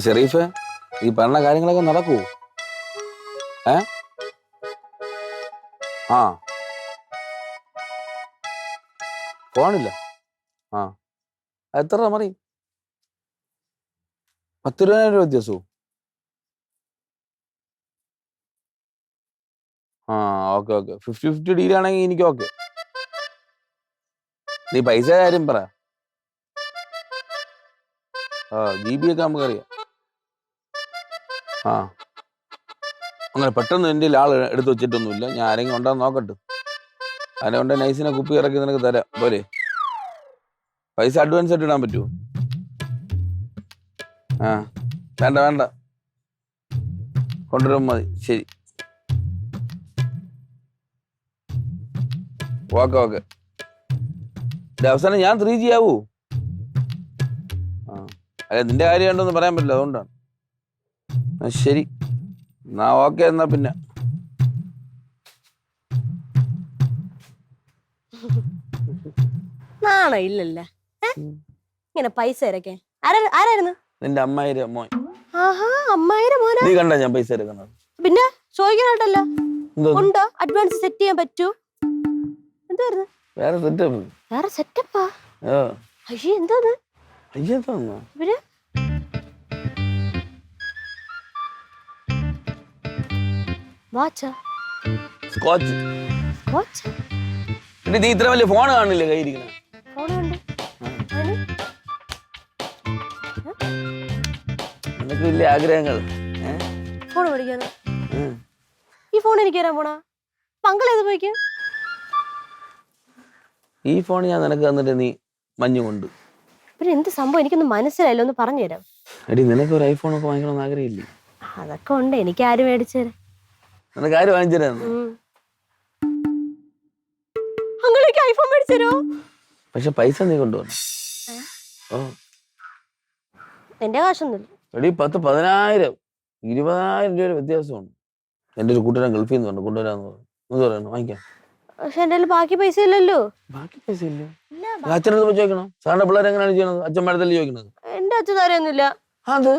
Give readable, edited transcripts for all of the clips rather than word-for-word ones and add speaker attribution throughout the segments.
Speaker 1: ഷെറീഫ് ഈ പറഞ്ഞ കാര്യങ്ങളൊക്കെ നടക്കൂ? ഏ ആ ഫോണില്ല. ആ എത്ര രൂപ മറി? 10,000 രൂപ വ്യത്യാസവും. ആ ഓക്കെ ഓക്കെ 50-50 ഡീലാണെങ്കിൽ എനിക്ക് ഓക്കെ. നീ പൈസ കാര്യം പറ. GB ഒക്കെ നമുക്കറിയാം. ആ അങ്ങനെ പെട്ടെന്ന് എൻ്റെ ആൾ എടുത്ത് വെച്ചിട്ടൊന്നുമില്ല. ഞാൻ ആരെങ്കിലും ഉണ്ടാന്ന് നോക്കട്ടെ. അതിനെ കൊണ്ട് നൈസിനെ കുപ്പി ഇറക്കി നിനക്ക് തരാം പോരെ. പൈസ അഡ്വാൻസ് ആയിട്ട് ഇടാൻ പറ്റുമോ? ആ വേണ്ട വേണ്ട, കൊണ്ടുവരാൻ മതി. ശരി, ഓക്കെ ഓക്കെ. അവസാനം ഞാൻ 3G ആവൂ? ആ അല്ല, നിന്റെ കാര്യം ഉണ്ടോന്ന് പറയാൻ പറ്റില്ല, അതുകൊണ്ടാണ്. ശരി എന്നാ ഓക്കെ. എന്നാ പിന്നെ
Speaker 2: നാണോ ഇല്ലല്ലേ ഇങ്ങനെ പൈസ ഇരക്കാൻ? ആരായിരുന്നു?
Speaker 1: നിന്റെ അമ്മായിരെ മോൻ.
Speaker 2: ആഹാ, അമ്മായിരെ മോനാ.
Speaker 1: നീ കണ്ട ഞാൻ പൈസ എടുക്കുന്നത്?
Speaker 2: പിന്നെ ചോദിക്കാനായിട്ടല്ലോ. ഉണ്ടോ അഡ്വാൻസ് സെറ്റ് ചെയ്യാൻ പറ്റൂ? എന്തായിരുന്നു?
Speaker 1: വേറെ സെറ്റപ്പ്.
Speaker 2: വേറെ സെറ്റപ്പാ? അയ്യേ, എന്താന്ന്?
Speaker 1: അയ്യോ പിന്നെ
Speaker 2: വാച്ചാ?
Speaker 1: സ്കോച്ച്.
Speaker 2: വാച്ച്?
Speaker 1: നീ ഇത്ര വലിയ ഫോൺ കാണില്ലേ കയ്യിരിക്കണ?
Speaker 2: ഫോണുണ്ട്.
Speaker 1: നിനക്ക് വലിയ ആഗ്രഹങ്ങൾ.
Speaker 2: ഫോൺ മേടിക്കാനോ? ഈ ഫോൺ എനിക്ക് തരാൻ പോണാ? പങ്കൾ ഏത് പോയിക്കും?
Speaker 1: ഈ ഫോൺ ഞാൻ നിനക്ക് തന്നിട്ട് നീ മഞ്ഞു കൊണ്ട്.
Speaker 2: പിന്നെ എന്ത് സംഭവം എനിക്കൊന്നും മനസ്സിലായില്ല, ഒന്ന് പറഞ്ഞു തരാം.
Speaker 1: എടി, നിനക്ക് ഒരു ഐഫോൺ ഒക്കെ വാങ്ങിക്കണമെന്ന് ആഗ്രഹമില്ലേ?
Speaker 2: അതൊക്കെ ഉണ്ട്, എനിക്ക് ആര് മേടിച്ചു തരാം?
Speaker 1: നിനക്ക് ആര് വാങ്ങിച്ചു തരാന്ന്?
Speaker 2: അങ്ങളേക്ക് ഐഫോൺ മേടിച്ചു തരോ?
Speaker 1: പക്ഷെ പൈസ നീ കൊണ്ടുവരണം.
Speaker 2: എന്റെ കാശൊന്നുമില്ല.
Speaker 1: എടി 10,000, 20,000 രൂപ വ്യത്യാസമാണ്. എൻ്റെ ഒരു കൂട്ടുകാരൻ ഗൾഫിൽ നിന്ന് പറഞ്ഞു കൊണ്ടുവരാന്ന് പറഞ്ഞു. പറയണം വാങ്ങിക്കാം.
Speaker 2: പക്ഷെ എന്റെ ബാക്കി പൈസ ഇല്ലല്ലോ.
Speaker 1: ബാക്കി പൈസ ഇല്ല? അച്ഛനടുത്ത് പോയി ചോദിക്കണം. സാറിന്റെ പിള്ളേർ എങ്ങനെയാണ് ചെയ്യണത്? അച്ഛന്മാരത്തല്ലേ ചോദിക്കണത്?
Speaker 2: എന്റെ അച്ഛൻ തരൊന്നുമില്ല.
Speaker 1: അത്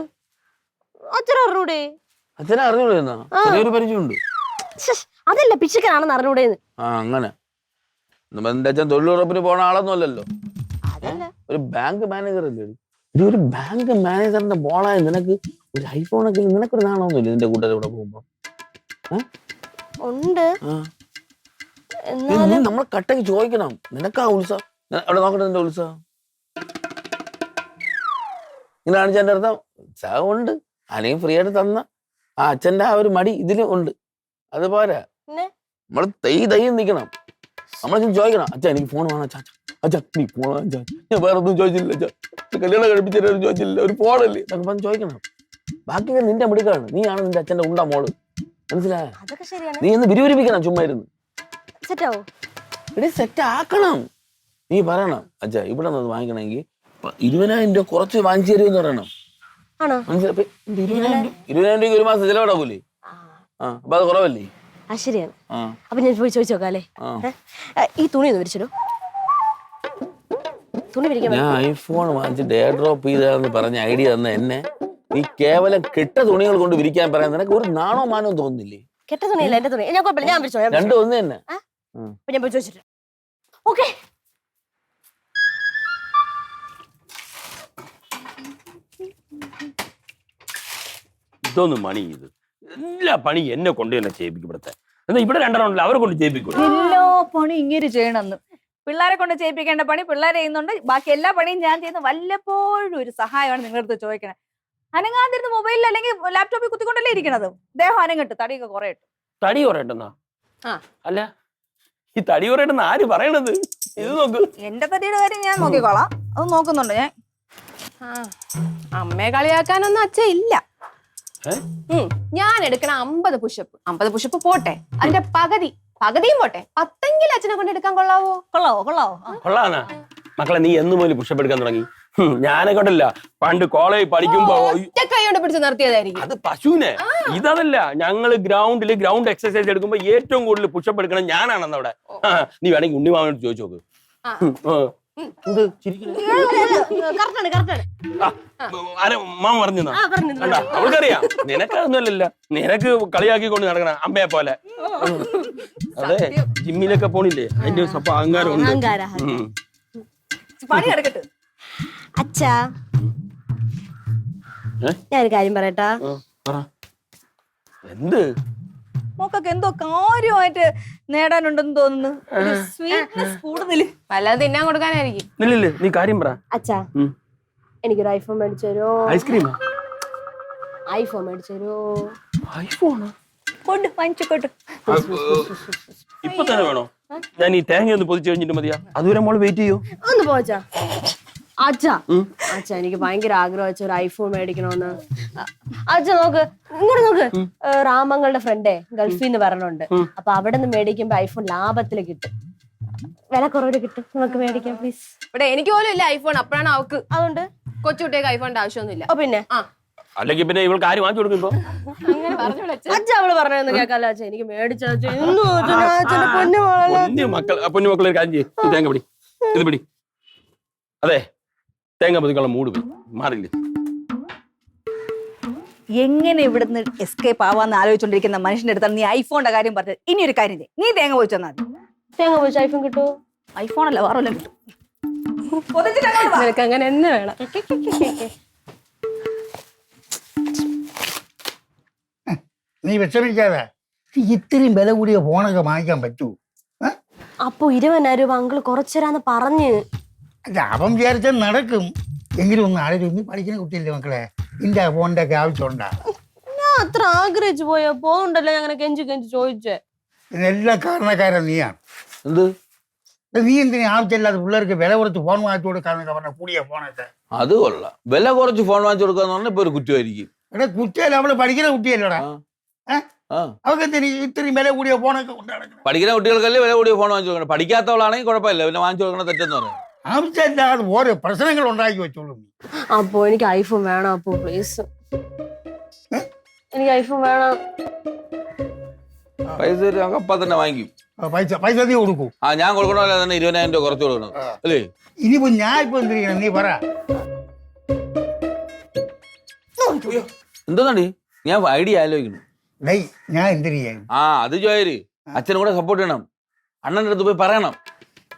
Speaker 2: അച്ഛൻ അറിഞ്ഞൂടെ?
Speaker 1: അച്ഛനെ അറിഞ്ഞൂടെന്നാ? ചെറിയൊരു പരിചയമുണ്ട്.
Speaker 2: അതല്ല, പിച്ചക്കാണെന്ന് അറിഞ്ഞൂടേന്ന്.
Speaker 1: അങ്ങനെ എന്റെ അച്ഛൻ തൊഴിലുറപ്പിന് പോണ ആളൊന്നും അല്ലല്ലോ. ഒരു ബാങ്ക് മാനേജർ അല്ലേ? ഒരു ബാങ്ക് മാനേജറിന്റെ മോളായ നിനക്ക് ഒരു ഐഫോണൊക്കെ നിനക്കൊരു നാണമൊന്നുമില്ല നിന്റെ കൂട്ടുകാരെ കൂടെ പോകുമ്പോ?
Speaker 2: ഉണ്ട്.
Speaker 1: നമ്മൾ കട്ടക്ക് ചോദിക്കണം. നിനക്കാ ഉത്സവം അവിടെ നോക്കട്ടെ. നിന്റെ ഉത്സവം ഇങ്ങനെ കാണിച്ച എന്റെ അർത്ഥം ഉത്സാഹം ഉണ്ട്. ആരെയും ഫ്രീ ആയിട്ട് തന്ന ആ അച്ഛന്റെ ആ ഒരു മടി ഇതിലും ഉണ്ട്. അതുപോലെ നമ്മൾ തയ്യും നിക്കണം. നമ്മളെ ചോദിക്കണം, അച്ഛാ എനിക്ക് ഫോൺ വേണം അച്ഛാ, അച്ഛാ നീ ഫോൺ വാങ്ങിച്ചാ. ഞാൻ വേറെ ഒന്നും ചോദിച്ചില്ല അച്ഛാ, കല്യാണം കഴിപ്പിച്ചാലും ചോദിച്ചില്ല, ഒരു ഫോണല്ലേ എന്നൊക്കെ പറഞ്ഞ് ചോദിക്കണം. ബാക്കി നിന്റെ മിടുക്കാണ്. നീയാണ് നിന്റെ അച്ഛന്റെ ഉണ്ട മോള്, മനസ്സിലായ? നീ ഒന്ന് വിരുവിരിപ്പിക്കണം ചുമ്മാ ഇരുന്ന്. സെറ്റ് ആക്കണം. നീ പറയണം, അച്ഛാ ഇവിടെ നിന്ന് വാങ്ങിക്കണമെങ്കിൽ 20,000 രൂപ കുറച്ച് വാങ്ങിച്ചു തരുമെന്ന് പറയണം. മനസ്സിലായി? 20,000 രൂപ ഒരു മാസം ചിലവടാക്കൂലേ? അപ്പൊ അത് കുറവല്ലേ?
Speaker 2: ശരിയാണ്. അപ്പൊ ഞാൻ പോയി ചോദിച്ചു നോക്കാല്ലേ. ഈ തുണി ഒന്ന് വിരിച്ചോ.
Speaker 1: ഞാൻ ഐഫോൺ വാങ്ങിച്ചിട്ട് എയർ ഡ്രോപ്പ് ചെയ്താന്ന് പറഞ്ഞ ഐഡിയ തന്ന എന്നെ നീ കേവലം കെട്ട തുണികൾ കൊണ്ട് വിരിക്കാൻ പറയാൻ നിനക്ക് ഒരു നാണോ മാനവും തോന്നുന്നില്ലേ?
Speaker 2: കെട്ട തുണിയല്ല എന്റെ തുണി. ഞാൻ കുഴപ്പമില്ല, ഞാൻ വിരിച്ചോ.
Speaker 1: രണ്ടും ഒന്ന് തന്നെ.
Speaker 2: ഞാൻ പോയി ചോദിച്ചിട്ട്. ഓക്കെ.
Speaker 3: ഇതൊന്നും മണി ഇത് എല്ലാ പണി എന്നെ കൊണ്ട് തന്നെ ചെയ്യിപ്പിക്കും. ഇവിടുത്തെ എന്നാ ഇവിടെ രണ്ടെണ്ണമുണ്ടല്ലോ, അവരെ കൊണ്ട് ചെയ്യിപ്പിക്കും.
Speaker 4: എല്ലാ പണി ഇങ്ങനെ ചെയ്യണമെന്ന്. പിള്ളേരെ കൊണ്ട് ചെയ്യിപ്പിക്കേണ്ട പണി പിള്ളേരെ ചെയ്യുന്നുണ്ട്. ബാക്കി എല്ലാ പണിയും ഞാൻ ചെയ്യുന്ന. വല്ലപ്പോഴും ഒരു സഹായമാണ് നിങ്ങളുടെ അടുത്ത് ചോദിക്കണേ. അനങ്ങാതിരുന്ന് മൊബൈലിൽ അല്ലെങ്കിൽ ലാപ്ടോപ്പിൽ കുത്തിക്കൊണ്ടല്ലേ ഇരിക്കണത്. ദേഹം അനങ്ങിട്ട് തടിയൊക്കെ കുറെ ഇട്ടു.
Speaker 3: തടി കുറയട്ടെന്നാ? അല്ല, ഈ തടി കുറയട്ടെന്ന് ആര് പറയണത്? ഇത് നോക്ക്.
Speaker 4: എന്റെ തടിയുടെ കാര്യം ഞാൻ നോക്കിക്കോളാം. അത് നോക്കുന്നുണ്ട് ഞാൻ.
Speaker 5: അമ്മയെ കളിയാക്കാനൊന്നും അച്ഛൻ ഇല്ല. ഞാൻ എടുക്കണ 50 പുഷപ്പ് പോട്ടെ, അതിന്റെ പകുതിയും പോട്ടെ, 10 അച്ഛനെ കൊണ്ട് എടുക്കാൻ കൊള്ളാവോ?
Speaker 3: കൊള്ളാന്നാ? മക്കളെ, നീ എന്ന് പോലും പുഷപ്പ് എടുക്കാൻ തുടങ്ങി? ഞാനെ കൊണ്ടല്ല, പണ്ട് കോളേജ് പഠിക്കുമ്പോ
Speaker 5: കൈ കൊണ്ട് പിടിച്ച് നിർത്തിയതായിരിക്കും.
Speaker 3: അത് പശുവിനെ. ഇതല്ല, ഞങ്ങള് ഗ്രൗണ്ട് എക്സസൈസ് എടുക്കുമ്പോ ഏറ്റവും കൂടുതൽ പുഷപ്പ് എടുക്കണം ഞാനാണെന്ന് അവിടെ. നീ വേണമെങ്കിൽ ഉണ്ണിമാവനോട് ചോദിച്ചു നോക്ക്. എന്ത് ചിരിക്കുന്നു?
Speaker 2: കറക്റ്റാണ് കറക്റ്റാണ്.
Speaker 3: മാമ പറഞ്ഞു അവൾക്കറിയാം. നിനക്കതൊന്നുമല്ലല്ലോ, നിനക്ക് കളിയാക്കിക്കൊണ്ട് നടക്കണ അമ്മയെ പോലെ. അതെ, ജിമ്മിലൊക്കെ പോണില്ലേ, അതിന്റെ സ്വപ്പം അഹങ്കാരം ഉണ്ട്.
Speaker 2: അഹങ്കാര.
Speaker 4: പണി എടുക്കട്ടെ.
Speaker 2: അച്ഛാ, ഞാനൊരു കാര്യം പറയട്ടാ.
Speaker 3: എന്ത്?
Speaker 4: മോക്കൊക്കെ എന്തോ കാര്യമായിട്ട് നേടാനുണ്ടെന്ന് തോന്നുന്നു. സ്വീറ്റ്നെസ് കൂടുതൽ.
Speaker 5: വല്ലതും തിന്നാൻ കൊടുക്കാനായിരിക്കും.
Speaker 3: ഇല്ലില്ല, നീ കാര്യം പറ.
Speaker 2: അച്ഛാ, എനിക്കൊരു ഐഫോൺ മേടിച്ചു തരുമോ?
Speaker 3: ഐസ്ക്രീമാ?
Speaker 2: ഐഫോൺ മേടിച്ചു തരുമോ?
Speaker 3: ഐഫോണാ?
Speaker 4: കൊണ്ട് വാങ്ങിച്ചോട്ട്.
Speaker 3: ഇപ്പൊ തന്നെ വേണോ? ഞാൻ ഈ തേങ്ങ ഒന്ന് പൊതിച്ചു കഴിഞ്ഞിട്ട് മതിയാ? അതുവരെ മോള് വെയിറ്റ് ചെയ്യോ?
Speaker 2: ഒന്ന് പോച്ചാ. അച്ഛാ, അച്ഛാ, എനിക്ക് ഭയങ്കര ആഗ്രഹം വെച്ച ഒരു ഐഫോൺ മേടിക്കണോന്ന്. അച്ഛാ നോക്ക്, ഇങ്ങോട്ട് നോക്ക്. രാമങ്ങളുടെ ഫ്രണ്ടേ ഗൾഫിൽ നിന്ന് വരണുണ്ട്. അപ്പൊ അവിടെ നിന്ന് മേടിക്കുമ്പോ ഐഫോൺ ലാഭത്തില് കിട്ടും, വില കുറവില് കിട്ടും. നമുക്ക് മേടിക്കാം പ്ലീസ്.
Speaker 5: ഇവിടെ എനിക്ക് പോലും ഇല്ല ഐഫോൺ. അപ്പോഴാണ് അവക്ക്.
Speaker 2: അതുകൊണ്ട്
Speaker 5: കൊച്ചുകുട്ടിയൊക്കെ ഐഫോണിന്റെ ആവശ്യമൊന്നുമില്ല.
Speaker 2: പിന്നെ
Speaker 3: അല്ലെങ്കിൽ പിന്നെ ഇവൾക്ക് ആര് വാങ്ങിച്ചു കൊടുക്കും? ഇപ്പൊ
Speaker 5: അങ്ങനെ പറഞ്ഞു
Speaker 2: അച്ഛാ, അവള് പറഞ്ഞൊന്നും കേൾക്കാല്ലോ. അച്ഛാ, എനിക്ക് മേടിച്ച
Speaker 3: പൊന്നുമക്കൾ ഒരു കാര്യം ചെയ്യും. തേങ്ങ പിടി, ഇത് പിടി. അതെ, തേങ്ങ പൊതിക്കുള്ള മൂട് പോയി മാറില്ലേ?
Speaker 4: എങ്ങനെ ഇവിടുന്ന് എസ്കേപ്പ് ആവാന്ന് ആലോചിച്ചോണ്ടിരിക്കുന്ന മനുഷ്യന്റെ അടുത്താണ് നീ ഐഫോണിന്റെ കാര്യം പറഞ്ഞത്. ഇനി ഒരു കാര്യം ചെയ്യ്, നീ തേങ്ങ പോയിച്ചു തന്നാൽ മതി.
Speaker 2: തേങ്ങ പോയിച്ച ഐഫോൺ കിട്ടുമോ?
Speaker 4: ഐഫോൺ അല്ല, വേറെ വല്ലതും കിട്ടും.
Speaker 5: നിനക്ക് അങ്ങനെ തന്നെ വേണം.
Speaker 6: നീ വിഷമിക്കാതെ. ഇത്രയും വില കൂടിയ ഫോണൊക്കെ വാങ്ങിക്കാൻ പറ്റൂ?
Speaker 2: അപ്പൊ 20,000 രൂപ അങ്കിള് കുറച്ചരാന്ന് പറഞ്ഞ്.
Speaker 6: അവൻ വിചാരിച്ചാൽ നടക്കും. എങ്കിലും ഒന്ന് ആരും നീ പഠിക്കുന്ന കുട്ടിയല്ലേ മക്കളെ, നിന്റെ ഫോണിന്റെ ഒക്കെ ആവശ്യമുണ്ടാ?
Speaker 2: ഞാൻ അത്ര ആഗ്രഹിച്ചു പോയോ? പോകുന്നുണ്ടല്ലോ അങ്ങനെ കെഞ്ചി കെഞ്ചി ചോദിച്ചേ.
Speaker 6: ഇതിനെല്ലാം കാരണക്കാരൻ നീയാണ്.
Speaker 1: എന്ത്?
Speaker 6: നീ എന്തിനാ ആവശ്യമില്ലാതെ പിള്ളേർക്ക് വില കുറച്ച് ഫോൺ വാങ്ങിച്ചു കൊടുക്കാന്നൊക്കെ പറഞ്ഞ കൂടിയ ഫോണൊക്കെ?
Speaker 1: അത് കൊള്ളാം. വില കുറച്ച് ഫോൺ വാങ്ങിച്ചു കൊടുക്കാന്ന് പറഞ്ഞാൽ ഇപ്പൊ ഒരു കുറ്റമായിരിക്കും.
Speaker 6: എടാ കുട്ടിയല്ല, അവള് പഠിക്കുന്ന കുട്ടിയല്ലോടാ. അവർക്ക് എന്തിനാ ഇത്രയും വില കൂടിയ ഫോണൊക്കെ കൊണ്ടുനടക്കണം?
Speaker 1: പഠിക്കുന്ന കുട്ടികൾക്കല്ലേ വില കൂടിയ ഫോൺ വാങ്ങിച്ചു കൊടുക്കണം. പഠിക്കാത്തവളാണെങ്കിൽ കുഴപ്പമില്ല, പിന്നെ വാങ്ങിച്ചു കൊടുക്കണം തെറ്റെന്ന് പറയാം.
Speaker 6: ആവശ്യമില്ലാതെ ഓരോ പ്രശ്നങ്ങൾ ഉണ്ടാക്കി വെച്ചോളൂ.
Speaker 2: അപ്പൊ എനിക്ക് ഐഫോൺ വേണം. അപ്പൊ പ്ലീസ്, എനിക്ക് ഐഫോൺ വേണം.
Speaker 1: പൈസ അപ്പ തന്നെ വാങ്ങിക്കും.
Speaker 6: പൈസ നീ കൊടുക്കൂ.
Speaker 1: ഞാൻ കൊടുക്കണമല്ലോ, തന്നെ 20,000 രൂപ കുറച്ച് കൊടുക്കണം അല്ലേ?
Speaker 6: ഇനിയിപ്പോ ഞാൻ ഇപ്പൊ എന്തിരിക്കണം നീ പറ.
Speaker 1: എന്താണ്ടി ഞാൻ ഐഡിയ ആലോചിക്കണം.
Speaker 6: ഞാൻ എന്തിരിക്കാൻ?
Speaker 1: അത് ചോയര് അച്ഛനും കൂടെ സപ്പോർട്ട് ചെയ്യണം. അണ്ണൻ്റെ അടുത്ത് പോയി പറയണം.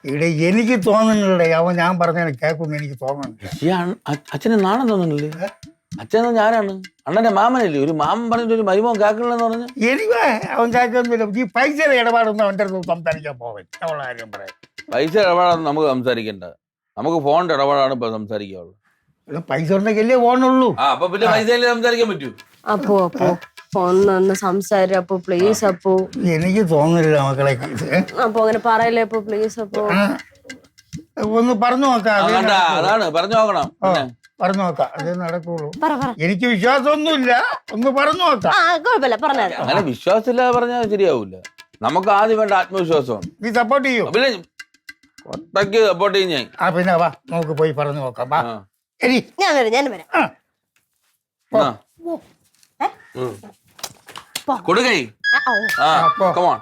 Speaker 6: ഇവിടെ എനിക്ക് തോന്നുന്നില്ലേ അവൻ ഞാൻ പറഞ്ഞ കേൾക്കുന്നു. എനിക്ക് തോന്നുന്നു
Speaker 1: അച്ഛന് നാണം തോന്നുന്നില്ലേ? അച്ഛൻ ഞാനാണ്, അണ്ണന്റെ മാമനല്ലേ. ഒരു മാമൻ പറഞ്ഞിട്ട് ഒരു മരുമോൻ കേൾക്കണില്ലെന്ന് പറഞ്ഞു.
Speaker 6: എനിക്ക് അവൻ കേൾക്കുന്നില്ല. ഈ പൈസയുടെ ഇടപാടൊന്നും അവൻ്റെ അടുത്ത് സംസാരിക്കാൻ പോവാൻ അവളെ കാര്യം പറയാം.
Speaker 1: പൈസ ഇടപാടൊന്നും നമുക്ക് സംസാരിക്കണ്ട, നമുക്ക് ഫോണിന്റെ ഇടപാടാണ് ഇപ്പൊ സംസാരിക്കാവുള്ളൂ.
Speaker 6: പൈസ ഉണ്ടെങ്കിലേ ഫോണുള്ളൂ.
Speaker 1: അപ്പൊ പിന്നെ പൈസയിലേ സംസാരിക്കാൻ പറ്റൂ.
Speaker 2: അപ്പോ ഒന്ന് സംസാരിക്കും. അപ്പൊ പ്ലീസ്. അപ്പോ
Speaker 6: എനിക്ക് തോന്നുന്നില്ല മക്കളെ.
Speaker 2: അപ്പൊ അങ്ങനെ പറയല്ലേ അപ്പൊ പ്ലീസ്. അപ്പൊ
Speaker 6: ഒന്ന് പറഞ്ഞു നോക്കാം.
Speaker 1: അതാണ് പറഞ്ഞു നോക്കണം.
Speaker 6: പറഞ്ഞു നോക്കാം, അതേ നടക്കുള്ളൂ. എനിക്ക് വിശ്വാസമൊന്നുമില്ല, ഒന്ന് പറഞ്ഞു നോക്കാം.
Speaker 2: കുഴപ്പമില്ല, പറഞ്ഞാൽ
Speaker 1: അങ്ങനെ വിശ്വാസമില്ലാതെ പറഞ്ഞാൽ ശരിയാവൂല. നമുക്ക് ആദ്യം വേണ്ട ആത്മവിശ്വാസമാണ്.
Speaker 6: നീ സപ്പോർട്ട് ചെയ്യൂ?
Speaker 1: പിന്നെ ഒട്ടയ്ക്ക് സപ്പോർട്ട് ചെയ്യും ഞാൻ.
Speaker 6: പിന്നെ വാ, നമുക്ക് പോയി പറഞ്ഞു നോക്കാം. ശരി,
Speaker 2: ഞാൻ വരാം.
Speaker 1: കൊടുക്കൈ.
Speaker 6: പോ.
Speaker 1: Come on.